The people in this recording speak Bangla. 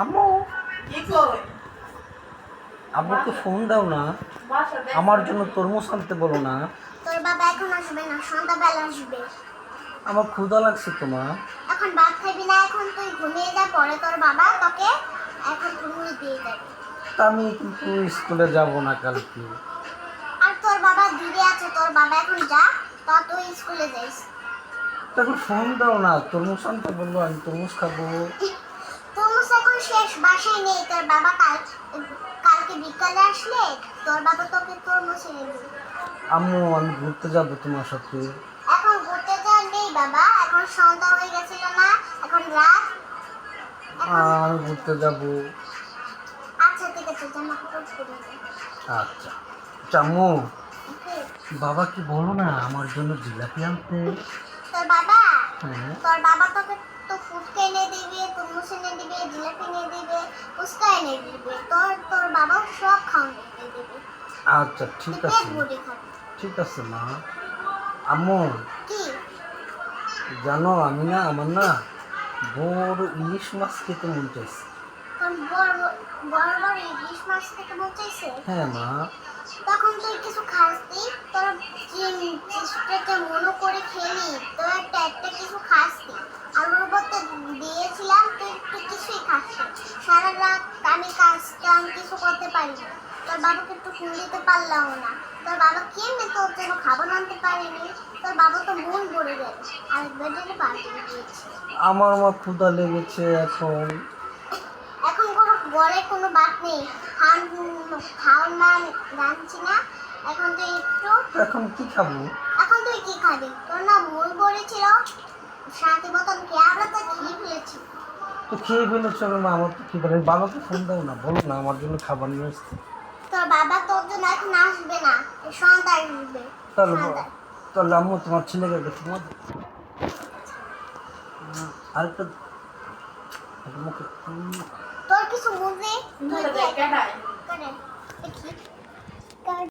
আম্মু আব্বুকে ফোন দাও না, আমার জন্য তরমুজ আনতে বলো না। তোর বাবা এখন আসবে না, সন্ধ্যাবেলা আসবে। আমার ক্ষুধা লাগছে তো মা। এখন ভাত খাবি না, এখন তুই ঘুমিয়ে যা, পরে তোর বাবা তোকে এখন তরমুজ দিয়ে যাবে। তা আমি কিন্তু স্কুলে যাব না কালকে। আর তোর বাবা দূরে আছে, তোর বাবা এখন যা, তা তুই স্কুলে যাইস। তখন ফোন দাও না, তরমুজ আনতে বললো, আমি তরমুজ খাবো। তরমুজ এখন শেষ, বাসায় নেই। তোর বাবা কালকে বিকালে আসলে তোর বাবা তোকে তরমুজ এনে দিবে। আম্মু আমি ঘুরতে যাব তোমার সাথে। এখন ঘুরতে যাওয়ার নেই বাবা, এখন সন্ধ্যা হয়ে গেছিল না, এখন রাত। আমি ঘুরতে যাব। আচ্ছা ঠিক আছে, জামা কাপড় পরে নে। আচ্ছা আম্মু, বাবাকে বলো না আমার জন্য জিলাপি আনতে। তোর বাবা হ্যাঁ তোর বাবা তোকে তো ফুচকা এনে দিবে, তরমুজ এনে দিবে, জিলাপি এনে দিবে, ফুচকা এনে দিবে। তোর বাবা সব খাওয়ানো এনে দিবে। আচ্ছা ঠিক তুই আছে, পেট ভরে খাবি। ঠিক আছে মা। আম্মু কি? জানো আমি না, আমার না বড় ইলিশ মাছ খেতে মন চাইছে। তোর বড় বড় বড় ইলিশ মাছ খেতে মন চাইছে? হ্যাঁ মা। তখন তুই কিছু খাসনি, তোর চেষ্টাকে মনে করে খেলি, তোর একটা কিছু খাসনি। আলুর ভর্তা দিয়েছিলাম, তুই কিছুই খাসনি। সারা রাত আমি কাজকাম কিছু করতে পারিনি, তোর বাবাকে একটু ফোন দিতে পারলাম না। তোর বাবা কেমনে তোর জন্য খাবার আনতে পারিনি, তোর বাবা তো মন ভরে গেল। আরেকবার জন্য পার্টি দিয়েছে। আমার মা ক্ষুধা লেগেছে এখন। এখন কোনো ঘরে কোনো ভাত নেই, খাওয়ার না, রাঁধছি না। এখন তুই একটু এখন কি খাবো? এখন তুই কি খাবি? তোর না মন পড়েছিল, শান্তি মতন খেয়ে আমরা তো খেয়ে ফেলেছি। তো খেয়ে ফেলেছো মা, আমার তো খিদে নেই। বাবাকে ফোন দাও না, বলো না আমার জন্য খাবার নিয়ে আসতে। তোর বাবা তোর জন্য এখন আসবে না, সন্ধ্যা আসবে। তাহলে সন্ধ্যায়। তাহলে আম্মু তোমার ছেলেকে দেখো, তোমার আরেকটা মুখে তোর কিছু মুভি দেখি।